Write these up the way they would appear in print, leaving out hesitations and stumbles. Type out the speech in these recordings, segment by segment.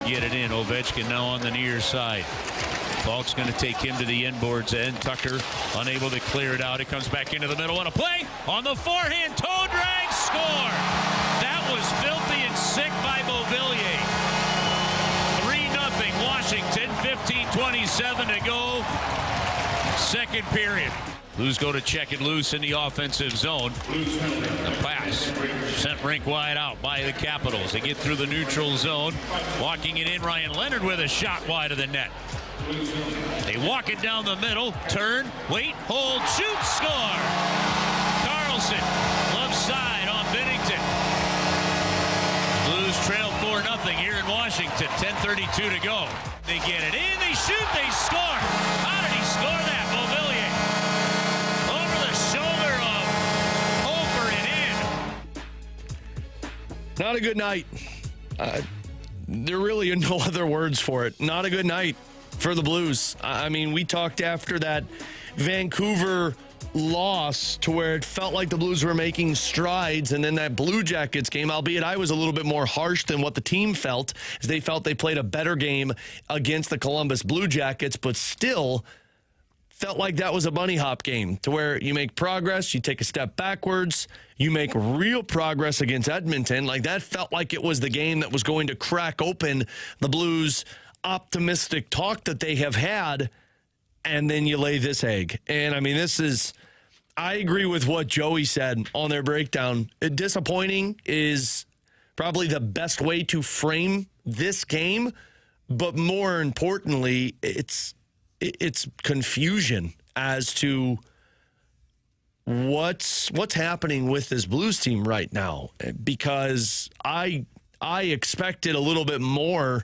Get it in. Ovechkin now on the near side. Falk's going to take him to the inboards end. Tucker unable to clear it out. It comes back into the middle on a play. On the forehand, toe drag, score. That was filthy and sick by Beauvillier. 3-0 Washington, 15:27 to go. Second period. Blues go to check it loose in the offensive zone. The pass sent rink wide out by the Capitals. They get through the neutral zone. Walking it in, Ryan Leonard with a shot wide of the net. They walk it down the middle. Turn, wait, hold, shoot, score. Carlson, left side on Binnington. Blues trail 4-0 here in Washington. 10:32 to go. They get it in, they shoot, they score. How did he score that, Beauvillier? Not a good night. There really are no other words for it. Not a good night for the Blues. I mean, we talked after that Vancouver loss to where it felt like the Blues were making strides, and then that Blue Jackets game, albeit I was a little bit more harsh than what the team felt, as they felt they played a better game against the Columbus Blue Jackets, but still felt like that was a bunny hop game to where you make progress, you take a step backwards, you make real progress against Edmonton. Like that felt like it was the game that was going to crack open the Blues' optimistic talk that they have had, and then you lay this egg. And I mean, I agree with what Joey said on their breakdown. Disappointing is probably the best way to frame this game, but more importantly, it's confusion as to what's happening with this Blues team right now, because I expected a little bit more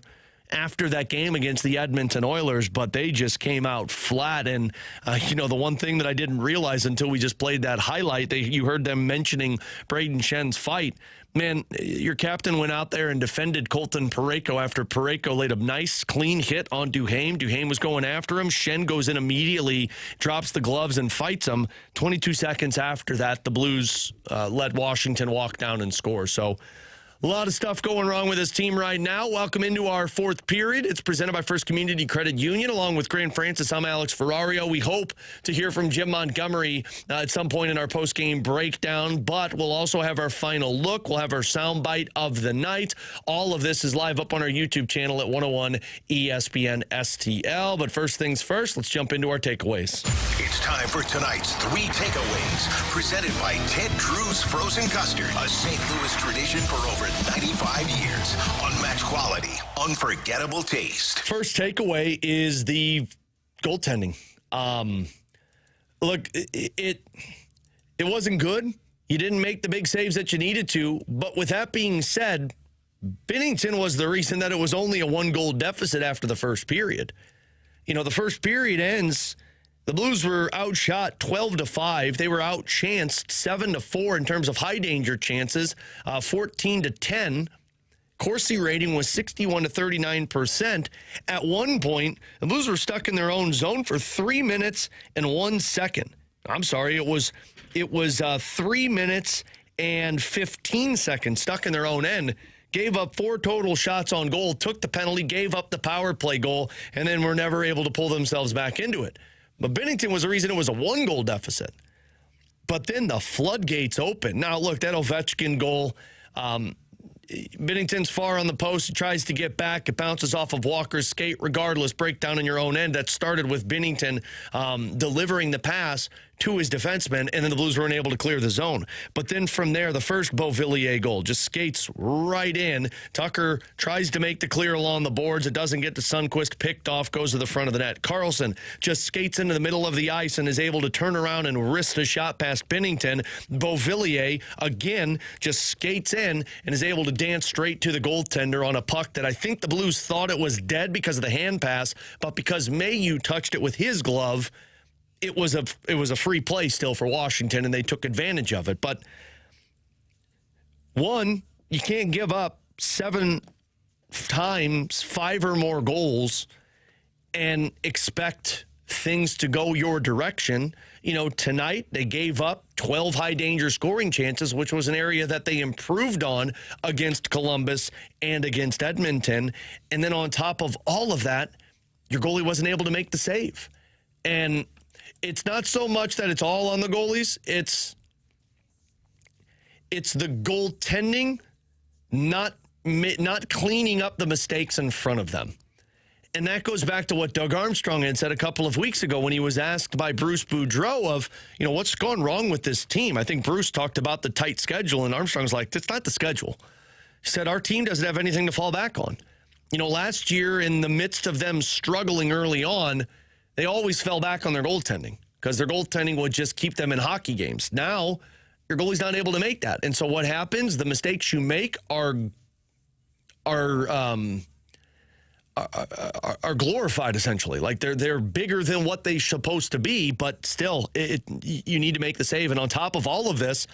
after that game against the Edmonton Oilers, but they just came out flat. And, the one thing that I didn't realize until we just played that highlight, you heard them mentioning Braden Schen's fight. Man, your captain went out there and defended Colton Parayko after Parayko laid a nice, clean hit on Duhaime. Duhaime was going after him. Schenn goes in immediately, drops the gloves, and fights him. 22 seconds after that, the Blues let Washington walk down and score. So a lot of stuff going wrong with this team right now. Welcome into our fourth period. It's presented by First Community Credit Union. Along with Grant Francis, I'm Alex Ferrario. We hope to hear from Jim Montgomery at some point in our postgame breakdown, but we'll also have our final look. We'll have our soundbite of the night. All of this is live up on our YouTube channel at 101 ESPN STL. But first things first, let's jump into our takeaways. It's time for tonight's 3 takeaways, presented by Ted Drew's Frozen Custard, a St. Louis tradition for over 95 years. Unmatched quality, unforgettable taste. First takeaway is the goaltending. Look, it wasn't good. You didn't make the big saves that you needed to. But with that being said, Binnington was the reason that it was only a 1-goal deficit after the first period. The first period ends, the Blues were outshot 12-5. They were outchanced 7-4 in terms of high danger chances, 14-10. Corsi rating was 61-39%. At one point, the Blues were stuck in their own zone for 3 minutes and 1 second. I'm sorry, it was 3 minutes and 15 seconds stuck in their own end. Gave up 4 total shots on goal, took the penalty, gave up the power play goal, and then were never able to pull themselves back into it. But Binnington was the reason it was a 1-goal deficit. But then the floodgates open. Now, look, that Ovechkin goal, Binnington's far on the post. He tries to get back. It bounces off of Walker's skate. Regardless, breakdown in your own end. That started with Binnington delivering the pass to his defenseman, and then the Blues weren't able to clear the zone. But then from there, the first Beauvillier goal just skates right in. Tucker tries to make the clear along the boards. It doesn't get to Sundqvist. Picked off, goes to the front of the net. Carlson just skates into the middle of the ice and is able to turn around and wrist a shot past Binnington. Beauvillier, again, just skates in and is able to dance straight to the goaltender on a puck that I think the Blues thought it was dead because of the hand pass, but because Mailloux touched it with his glove, it was a free play still for Washington, and they took advantage of it. But one, you can't give up 7 times 5 or more goals and expect things to go your direction. Tonight they gave up 12 high-danger scoring chances, which was an area that they improved on against Columbus and against Edmonton. And then on top of all of that, your goalie wasn't able to make the save. And it's not so much that it's all on the goalies. It's the goaltending not cleaning up the mistakes in front of them. And that goes back to what Doug Armstrong had said a couple of weeks ago when he was asked by Bruce Boudreau of, what's gone wrong with this team? I think Bruce talked about the tight schedule, and Armstrong's like, it's not the schedule. He said, our team doesn't have anything to fall back on. Last year, in the midst of them struggling early on, they always fell back on their goaltending because their goaltending would just keep them in hockey games. Now, your goalie's not able to make that. And so what happens? The mistakes you make are glorified, essentially. Like they're bigger than what they're supposed to be, but still, you need to make the save. And on top of all of this,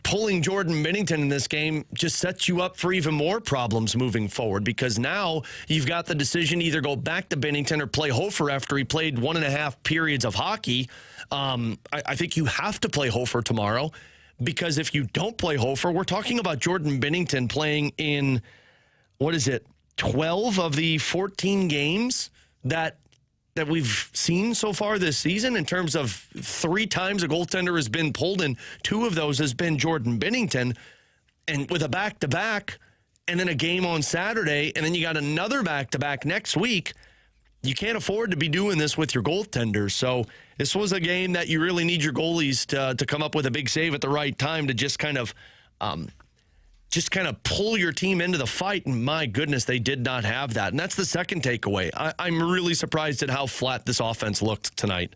pulling Jordan Binnington in this game just sets you up for even more problems moving forward, because now you've got the decision to either go back to Binnington or play Hofer after he played 1.5 periods of hockey. I think you have to play Hofer tomorrow, because if you don't play Hofer, we're talking about Jordan Binnington playing in, 12 of the 14 games that we've seen so far this season, in terms of 3 times a goaltender has been pulled, and 2 of those has been Jordan Binnington. And with a back-to-back and then a game on Saturday, and then you got another back-to-back next week, you can't afford to be doing this with your goaltenders. So this was a game that you really need your goalies to come up with a big save at the right time to just kind of pull your team into the fight. And my goodness, they did not have that. And that's the second takeaway. I'm really surprised at how flat this offense looked tonight.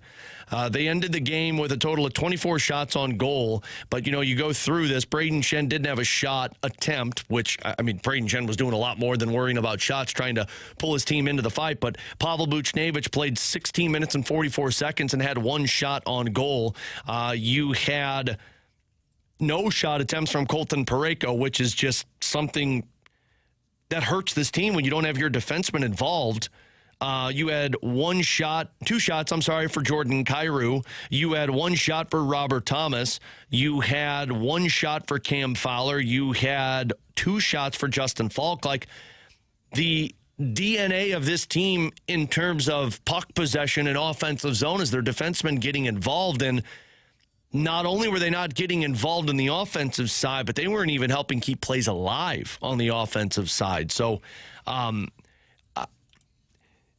They ended the game with a total of 24 shots on goal. But, you go through this, Braden Shen didn't have a shot attempt, which, Braden Shen was doing a lot more than worrying about shots, trying to pull his team into the fight. But Pavel Buchnevich played 16 minutes and 44 seconds and had 1 shot on goal. You had no shot attempts from Colton Parayko, which is just something that hurts this team when you don't have your defenseman involved. You had 2 shots, for Jordan Kyrou. You had 1 shot for Robert Thomas. You had 1 shot for Cam Fowler. You had 2 shots for Justin Falk. Like, the DNA of this team in terms of puck possession and offensive zone is their defensemen getting involved in. Not only were they not getting involved in the offensive side, but they weren't even helping keep plays alive on the offensive side. So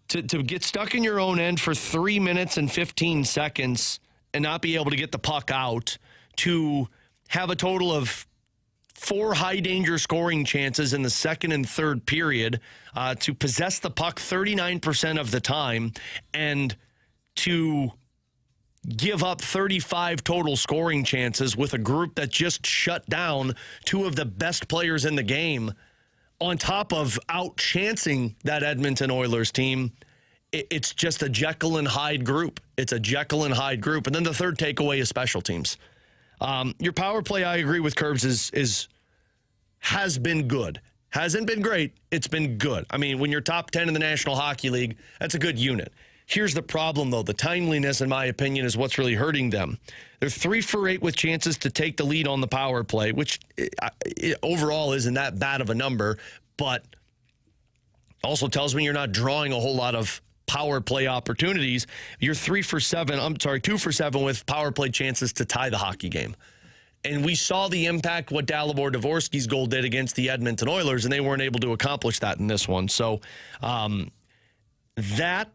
to get stuck in your own end for 3 minutes and 15 seconds and not be able to get the puck out, to have a total of 4 high-danger scoring chances in the second and third period, to possess the puck 39% of the time, and to give up 35 total scoring chances with a group that just shut down 2 of the best players in the game, on top of out-chancing that Edmonton Oilers team. It's just a Jekyll and Hyde group. It's a Jekyll and Hyde group. And then the third takeaway is special teams. Your power play, I agree with Curbs, has been good. Hasn't been great. It's been good. When you're top 10 in the National Hockey League, that's a good unit. Here's the problem, though. The timeliness, in my opinion, is what's really hurting them. They're 3 for 8 with chances to take the lead on the power play, which overall isn't that bad of a number, but also tells me you're not drawing a whole lot of power play opportunities. You're 2 for 7 with power play chances to tie the hockey game. And we saw the impact what Dalibor Dvorsky's goal did against the Edmonton Oilers, and they weren't able to accomplish that in this one. So that,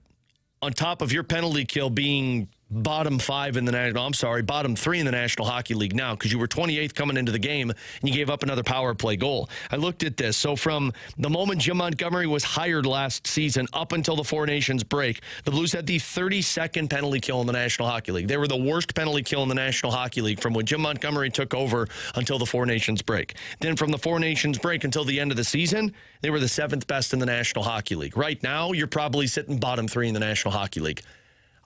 on top of your penalty kill being bottom 3 in the National Hockey League now, because you were 28th coming into the game and you gave up another power play goal. I looked at this. So from the moment Jim Montgomery was hired last season up until the Four Nations break, the Blues had the 32nd penalty kill in the National Hockey League. They were the worst penalty kill in the National Hockey League from when Jim Montgomery took over until the Four Nations break. Then from the Four Nations break until the end of the season, they were the 7th best in the National Hockey League. Right now, you're probably sitting bottom 3 in the National Hockey League.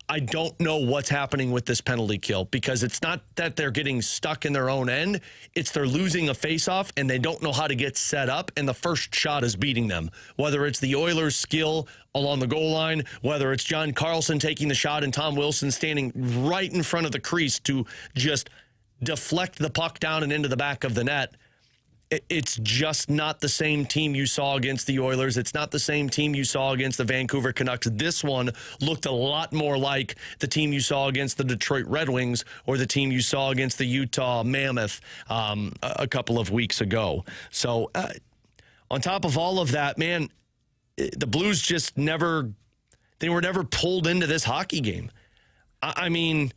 I don't know what's happening with this penalty kill, because it's not that they're getting stuck in their own end. It's they're losing a faceoff and they don't know how to get set up, and the first shot is beating them. Whether it's the Oilers' skill along the goal line, whether it's John Carlson taking the shot and Tom Wilson standing right in front of the crease to just deflect the puck down and into the back of the net. It's just not the same team you saw against the Oilers. It's not the same team you saw against the Vancouver Canucks. This one looked a lot more like the team you saw against the Detroit Red Wings or the team you saw against the Utah Mammoth a couple of weeks ago. So on top of all of that, man, the Blues just never pulled into this hockey game. I mean,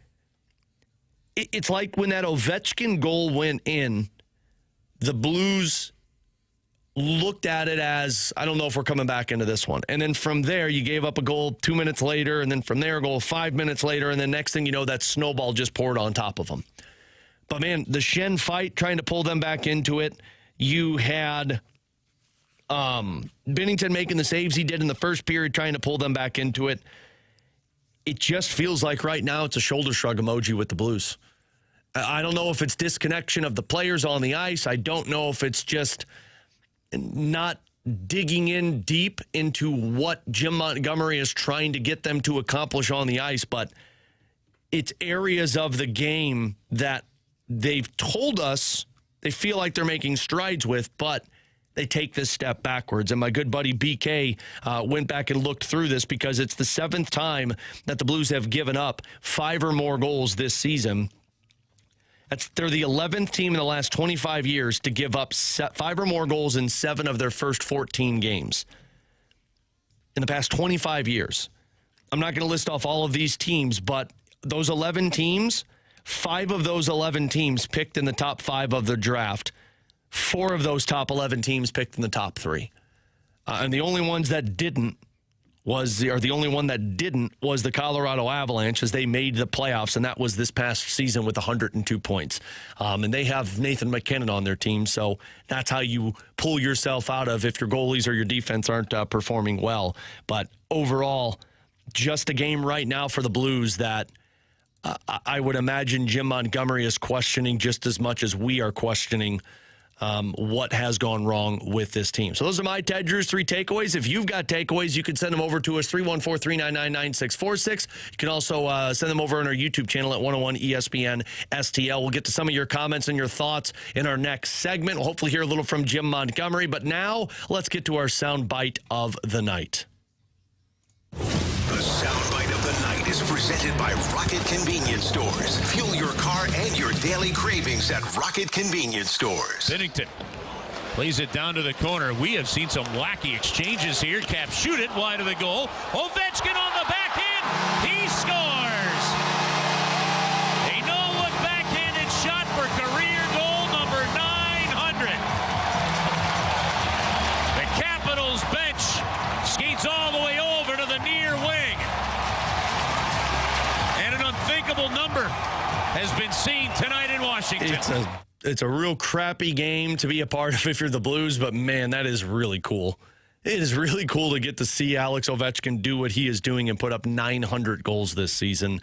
it's like when that Ovechkin goal went in, the Blues looked at it as, I don't know if we're coming back into this one. And then from there, you gave up a goal 2 minutes later, and then from there, a goal 5 minutes later, and then next thing you know, that snowball just poured on top of them. But, man, the Schenn fight, trying to pull them back into it. You had Binnington making the saves he did in the first period, trying to pull them back into it. It just feels like right now it's a shoulder shrug emoji with the Blues. I don't know if it's disconnection of the players on the ice. I don't know if it's just not digging in deep into what Jim Montgomery is trying to get them to accomplish on the ice, but it's areas of the game that they've told us they feel like they're making strides with, but they take this step backwards. And my good buddy BK went back and looked through this, because it's the 7th time that the Blues have given up 5 or more goals this season. They're the 11th team in the last 25 years to give up 5 or more goals in 7 of their first 14 games. In the past 25 years. I'm not going to list off all of these teams, but those 11 teams, 5 of those 11 teams picked in the top 5 of the draft. 4 of those top 11 teams picked in the top 3. And the only ones that didn't was the Colorado Avalanche, as they made the playoffs, and that was this past season with 102 points. And they have Nathan McKinnon on their team, so that's how you pull yourself out of if your goalies or your defense aren't performing well. But overall, just a game right now for the Blues that I would imagine Jim Montgomery is questioning just as much as we are questioning what has gone wrong with this team. So those are my Ted Drew's 3 takeaways. If you've got takeaways, you can send them over to us, 314-399-9646. You can also send them over on our YouTube channel at 101 ESPN STL. We'll get to some of your comments and your thoughts in our next segment. We'll hopefully hear a little from Jim Montgomery. But now, let's get to our soundbite of the night. The soundbite of the night is presented by Rocket Convenience Stores. Fuel your car and your daily cravings at Rocket Convenience Stores. Binnington plays it down to the corner. We have seen some wacky exchanges here. Cap shoot it wide of the goal. Ovechkin on the backhand. He scores. A no-look backhanded shot for career goal number 900. The Capitals bench skates all the way over to the near wing. And an unthinkable number has been seen tonight in Washington. It's a real crappy game to be a part of if you're the Blues, but man, that is really cool. It is really cool to get to see Alex Ovechkin do what he is doing and put up 900 goals this season.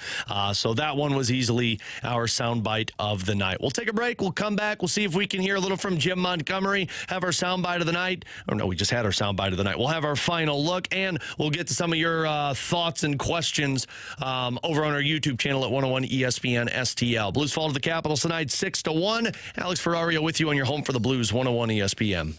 So that one was easily our soundbite of the night. We'll take a break. We'll come back. We'll see if we can hear a little from Jim Montgomery, have our soundbite of the night. Oh, no, we just had our soundbite of the night. We'll have our final look, and we'll get to some of your thoughts and questions over on our YouTube channel at 101 ESPN STL. Blues fall to the Capitals tonight, 6-1. Alex Ferrario with you on your home for the Blues, 101 ESPN.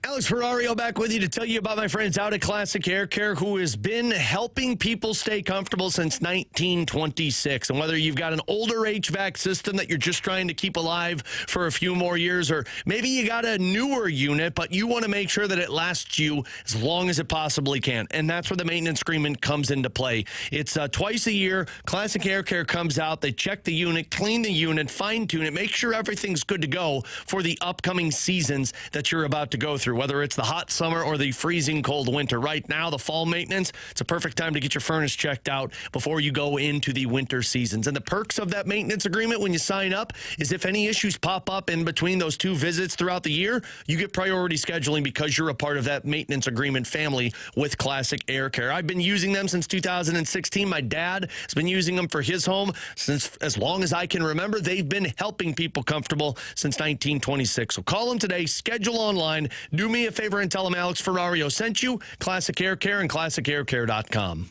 Alex Ferrario back with you to tell you about my friends out at Classic Air Care, who has been helping people stay comfortable since 1926. And whether you've got an older HVAC system that you're just trying to keep alive for a few more years, or maybe you got a newer unit, but you want to make sure that it lasts you as long as it possibly can. And that's where the maintenance agreement comes into play. It's twice a year. Classic Air Care comes out. They check the unit, clean the unit, fine-tune it, make sure everything's good to go for the upcoming seasons that you're about to go through, whether it's the hot summer or the freezing cold winter. Right now, the fall maintenance, it's a perfect time to get your furnace checked out before you go into the winter seasons. And the perks of that maintenance agreement when you sign up is if any issues pop up in between those two visits throughout the year, you get priority scheduling because you're a part of that maintenance agreement family with Classic Air Care. I've been using them since 2016. My dad has been using them for his home since as long as I can remember. They've been helping people comfortable since 1926. So call them today, schedule online, do me a favor and tell them Alex Ferrario sent you. Classic Air Care and ClassicAirCare.com.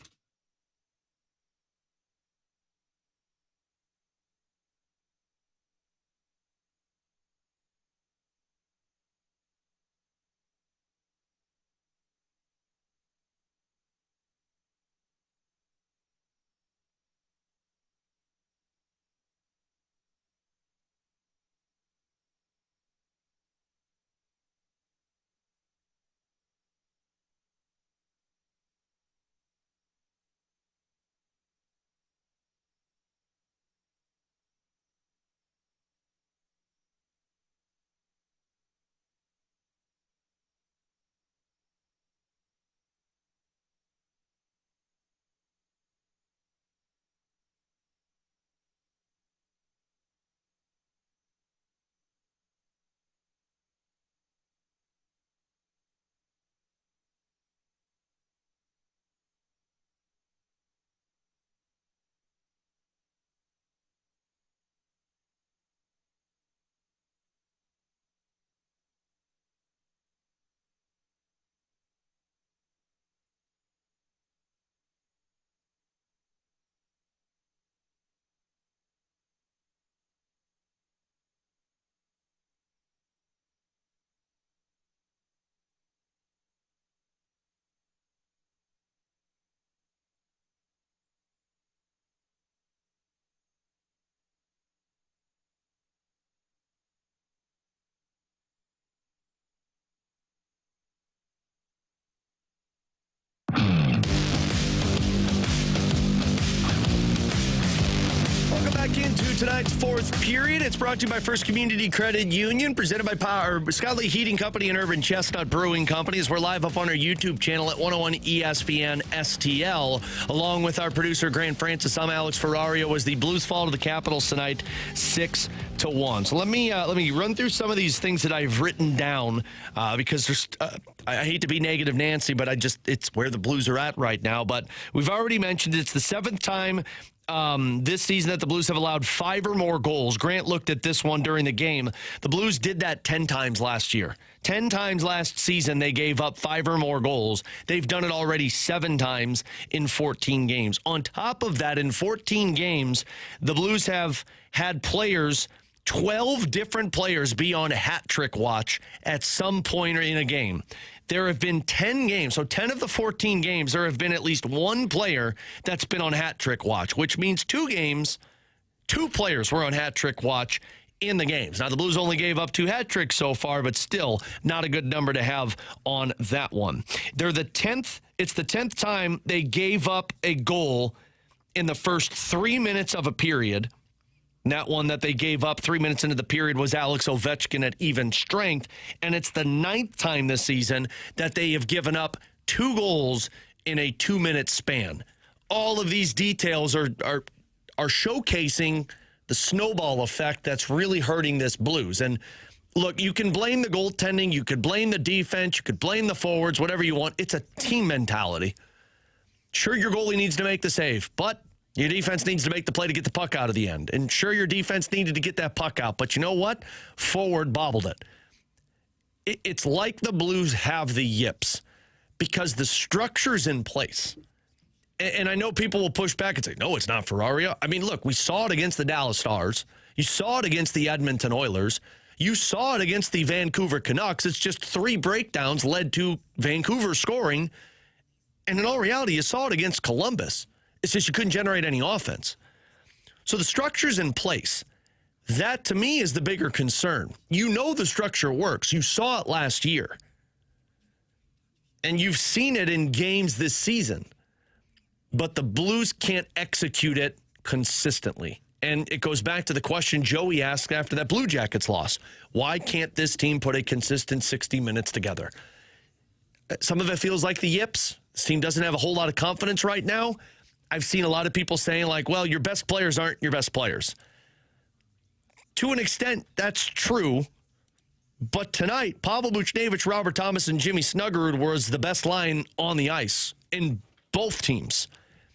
Welcome back into tonight's fourth period. It's brought to you by First Community Credit Union, presented by Scott Lee Heating Company and Urban Chestnut Brewing Companies. We're live up on our YouTube channel at 101 ESPN STL, along with our producer Grant Francis. I'm Alex Ferrario. As the Blues fall to the Capitals tonight, 6-1. So let me run through some of these things that I've written down because there's. I hate to be negative Nancy, but it's where the Blues are at right now. But we've already mentioned it's the seventh time this season that the Blues have allowed 5 or more goals. Grant looked at this one during the game. The Blues did that 10 times last year. 10 times last season they gave up 5 or more goals. They've done it already 7 times in 14 games. On top of that, in 14 games, the Blues have had 12 different players be on hat trick watch at some point in a game. There have been 10 games, so 10 of the 14 games, there have been at least one player that's been on hat trick watch, which means 2 games, 2 players were on hat trick watch in the games. Now, the Blues only gave up 2 hat tricks so far, but still not a good number to have on that one. It's the 10th time they gave up a goal in the first 3 minutes of a period. And that one that they gave up 3 minutes into the period was Alex Ovechkin at even strength. And it's the 9th time this season that they have given up 2 goals in a 2-minute span. All of these details are showcasing the snowball effect that's really hurting this Blues. And look, you can blame the goaltending, you could blame the defense, you could blame the forwards, whatever you want. It's a team mentality. Sure, your goalie needs to make the save, but your defense needs to make the play to get the puck out of the end. And sure, your defense needed to get that puck out. But you know what? Forward bobbled it. It's like the Blues have the yips because the structure's in place. And I know people will push back and say, no, it's not Ferrario. I mean, look, we saw it against the Dallas Stars. You saw it against the Edmonton Oilers. You saw it against the Vancouver Canucks. It's just 3 breakdowns led to Vancouver scoring. And in all reality, you saw it against Columbus. It's just you couldn't generate any offense. So the structure's in place. That, to me, is the bigger concern. You know the structure works. You saw it last year. And you've seen it in games this season. But the Blues can't execute it consistently. And it goes back to the question Joey asked after that Blue Jackets loss. Why can't this team put a consistent 60 minutes together? Some of it feels like the yips. This team doesn't have a whole lot of confidence right now. I've seen a lot of people saying, like, well, your best players aren't your best players. To an extent, that's true. But tonight, Pavel Buchnevich, Robert Thomas, and Jimmy Snuggerud was the best line on the ice in both teams.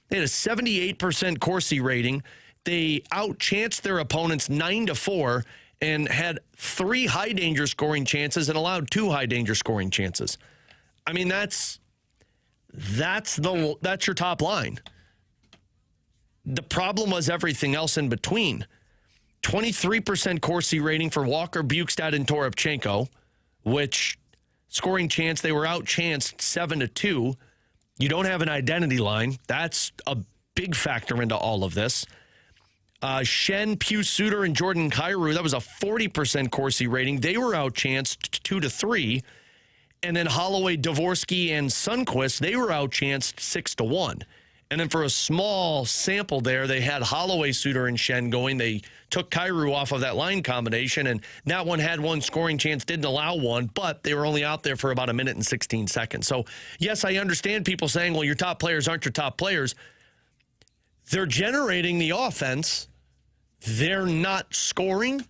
They had a 78% Corsi rating. They outchanced their opponents 9-4 and had 3 high-danger scoring chances and allowed 2 high-danger scoring chances. I mean, that's your top line. The problem was everything else in between. 23% Corsi rating for Walker, Bukestad, and Toropchenko, which scoring chance, they were outchanced 7-2. You don't have an identity line. That's a big factor into all of this. Shen, Pius Suter, and Jordan Kyrou, that was a 40% Corsi rating. They were outchanced 2-3. And then Holloway, Dvorsky, and Sundqvist, they were outchanced 6-1. And then for a small sample there, they had Holloway, Suter, and Shen going. They took Kyrou off of that line combination, and that one had 1 scoring chance, didn't allow 1, but they were only out there for about 1 minute and 16 seconds. So, yes, I understand people saying, well, your top players aren't your top players. They're generating the offense. They're not scoring.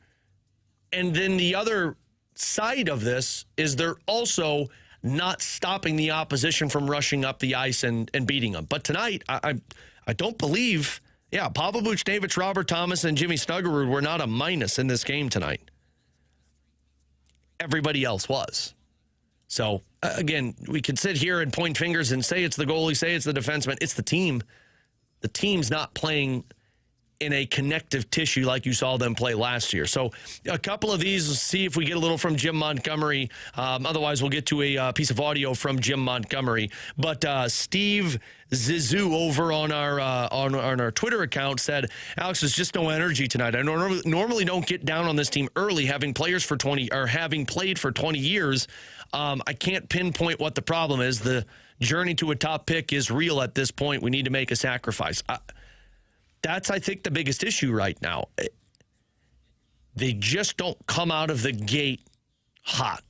And then the other side of this is they're also not stopping the opposition from rushing up the ice and beating them. But tonight, I don't believe, Pavel Buchnevich, Robert Thomas, and Jimmy Snuggerud were not a minus in this game tonight. Everybody else was. So, again, we can sit here and point fingers and say it's the goalie, say it's the defenseman. It's the team. The team's not playing in a connective tissue like you saw them play last year. So a couple of these, we'll see if we get a little from Jim Montgomery. Otherwise, we'll get to a piece of audio from Jim Montgomery. But Steve Zizou over on our Twitter account said, Alex, there's just no energy tonight. I normally don't get down on this team early, having played for 20 years. I can't pinpoint what the problem is. The journey to a top pick is real at this point. We need to make a sacrifice. That's, I think, the biggest issue right now. They just don't come out of the gate hot.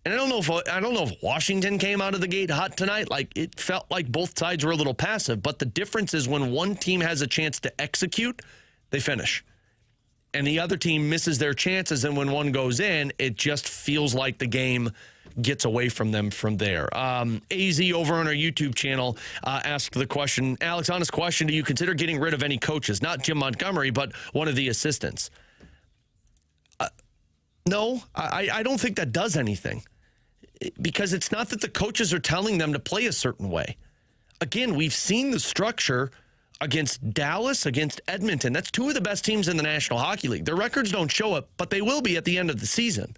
And I don't know if Washington came out of the gate hot tonight. Like, it felt like both sides were a little passive. But the difference is when one team has a chance to execute, they finish. And the other team misses their chances, and when one goes in, it just feels like the game gets away from them from there. AZ over on our YouTube channel asked the question, Alex, honest question, do you consider getting rid of any coaches? Not Jim Montgomery, but one of the assistants. No, I don't think that does anything. Because it's not that the coaches are telling them to play a certain way. Again, we've seen the structure against Dallas, against Edmonton. That's 2 of the best teams in the National Hockey League. Their records don't show it, but they will be at the end of the season.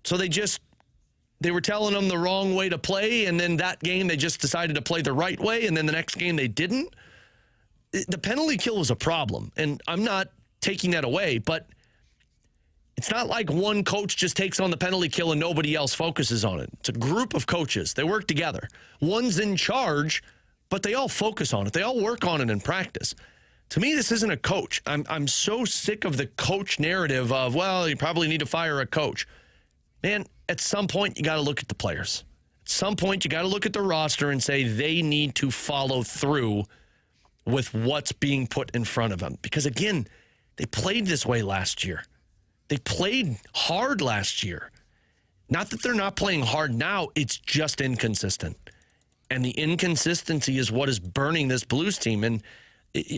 So they were telling them the wrong way to play, and then that game they just decided to play the right way, and then the next game they didn't. The penalty kill was a problem, and I'm not taking that away, but it's not like one coach just takes on the penalty kill and nobody else focuses on it. It's a group of coaches. They work together. One's in charge, but they all focus on it. They all work on it in practice. To me, this isn't a coach. I'm so sick of the coach narrative of, well, you probably need to fire a coach. Man, at some point, you got to look at the players. At some point, you got to look at the roster and say they need to follow through with what's being put in front of them. Because, again, they played this way last year. They played hard last year. Not that they're not playing hard now, it's just inconsistent. And the inconsistency is what is burning this Blues team. And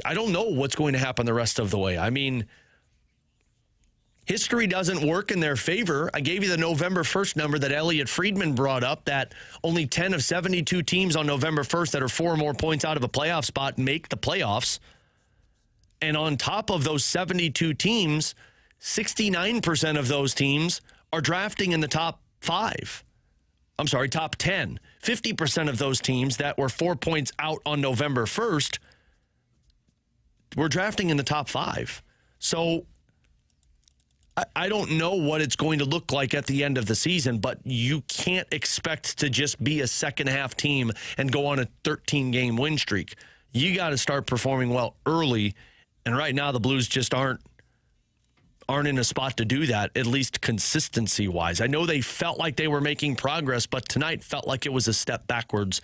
I don't know what's going to happen the rest of the way. I mean, history doesn't work in their favor. I gave you the November 1st number that Elliot Friedman brought up, that only 10 of 72 teams on November 1st that are 4 or more points out of a playoff spot make the playoffs. And on top of those 72 teams, 69% of those teams are drafting in the top 5. I'm sorry, top 10. 50% of those teams that were 4 points out on November 1st were drafting in the top 5. So I don't know what it's going to look like at the end of the season, but you can't expect to just be a second-half team and go on a 13-game win streak. You got to start performing well early, and right now the Blues just aren't in a spot to do that, at least consistency-wise. I know they felt like they were making progress, but tonight felt like it was a step backwards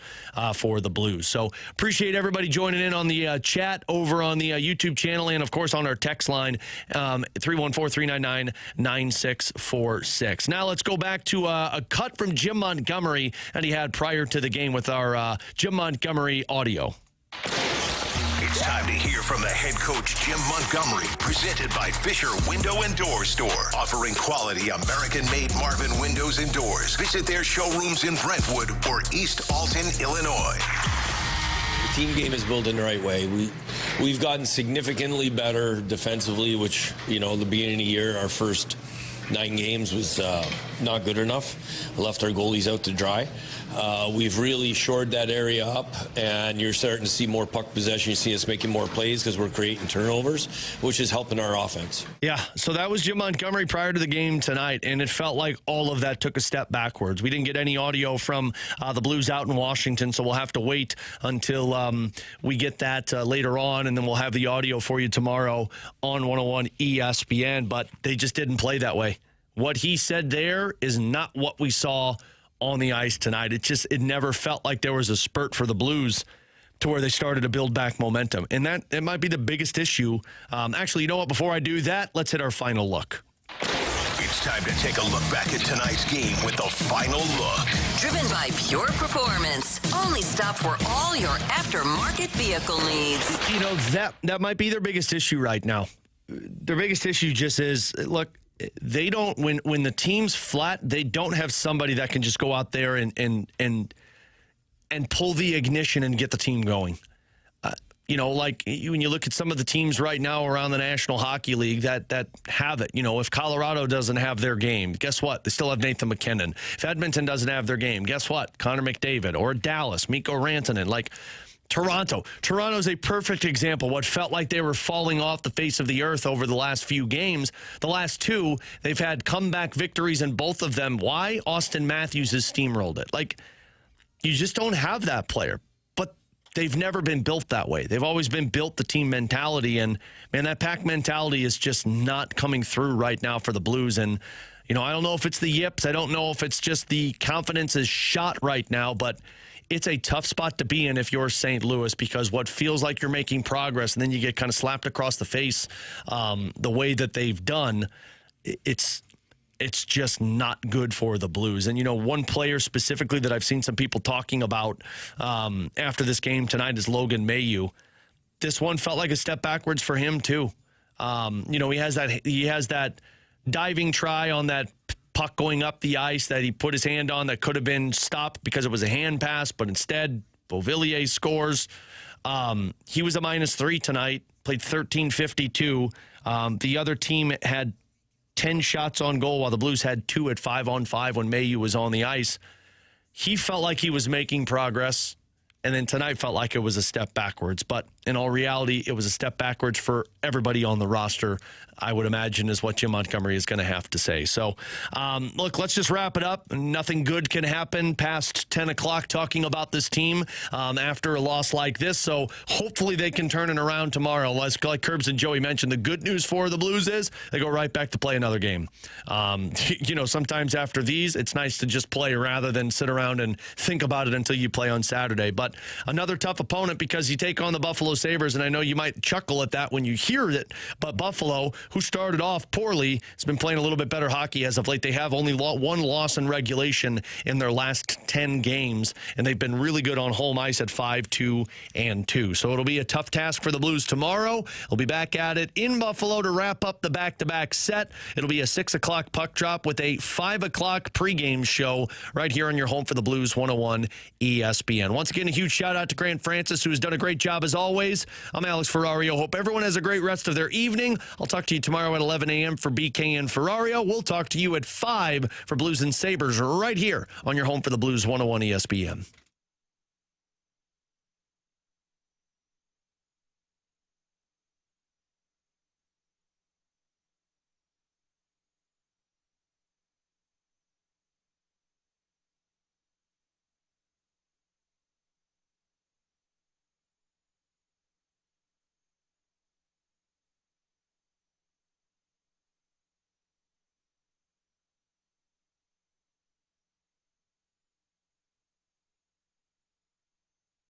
for the Blues. So appreciate everybody joining in on the chat over on the YouTube channel and, of course, on our text line, 314-399-9646. Now let's go back to a cut from Jim Montgomery that he had prior to the game with our Jim Montgomery audio. It's time to hear from the head coach, Jim Montgomery, presented by Fisher Window and Door Store, offering quality American-made Marvin windows and doors. Visit their showrooms in Brentwood or East Alton, Illinois. The team game is built in the right way. We've gotten significantly better defensively, which, the beginning of the year, our first 9 games was not good enough. Left our goalies out to dry. We've really shored that area up, and you're starting to see more puck possession. You see us making more plays because we're creating turnovers, which is helping our offense. Yeah, so that was Jim Montgomery prior to the game tonight, and it felt like all of that took a step backwards. We didn't get any audio from the Blues out in Washington, so we'll have to wait until we get that later on, and then we'll have the audio for you tomorrow on 101 ESPN, but they just didn't play that way. What he said there is not what we saw on the ice tonight. It never felt like there was a spurt for the Blues to where they started to build back momentum. And it might be the biggest issue. Actually, you know what? Before I do that, let's hit our final look. It's time to take a look back at tonight's game with the final look. Driven by Pure Performance. Only stop for all your aftermarket vehicle needs. That might be their biggest issue right now. Their biggest issue just is, look, they don't, when the team's flat, they don't have somebody that can just go out there and pull the ignition and get the team going. Like when you look at some of the teams right now around the National Hockey League that have it, if Colorado doesn't have their game, guess what? They still have Nathan McKinnon. If Edmonton doesn't have their game, guess what? Connor McDavid. Or Dallas, Mikko Rantanen. Like Toronto's a perfect example. What felt like they were falling off the face of the earth over the last few games. The last 2, they've had comeback victories in both of them. Why? Austin Matthews has steamrolled it. Like, you just don't have that player. But they've never been built that way. They've always been built the team mentality. And, man, that pack mentality is just not coming through right now for the Blues. And, I don't know if it's the yips. I don't know if it's just the confidence is shot right now. But it's a tough spot to be in if you're St. Louis, because what feels like you're making progress and then you get kind of slapped across the face the way that they've done, it's just not good for the Blues. And, one player specifically that I've seen some people talking about after this game tonight is Logan Mailloux. This one felt like a step backwards for him, too. He has that diving try on that puck going up the ice that he put his hand on that could have been stopped because it was a hand pass, but instead Beauvillier scores. He was a -3 tonight, played 13:52. The other team had 10 shots on goal while the Blues had 2 at 5-on-5 when Mailloux was on the ice. He felt like he was making progress, and then tonight felt like it was a step backwards. But in all reality, it was a step backwards for everybody on the roster, I would imagine, is what Jim Montgomery is going to have to say. So, look, let's just wrap it up. Nothing good can happen past 10 o'clock talking about this team after a loss like this. So hopefully they can turn it around tomorrow. Like Curbs and Joey mentioned, the good news for the Blues is they go right back to play another game. Sometimes after these, it's nice to just play rather than sit around and think about it until you play on Saturday. But another tough opponent because you take on the Buffalo Sabres, and I know you might chuckle at that when you hear it, but Buffalo, who started off poorly, has been playing a little bit better hockey as of late. They have only one loss in regulation in their last 10 games, and they've been really good on home ice at 5-2-2. So it'll be a tough task for the Blues tomorrow. They'll be back at it in Buffalo to wrap up the back-to-back set. It'll be a 6 o'clock puck drop with a 5 o'clock pregame show right here on your home for the Blues, 101 ESPN. Once again, a huge huge shout out to Grant Francis, who has done a great job as always. I'm Alex Ferrario. Hope everyone has a great rest of their evening. I'll talk to you tomorrow at 11 a.m. for BK and Ferrario. We'll talk to you at 5 for Blues and Sabres right here on your home for the Blues 101 ESPN.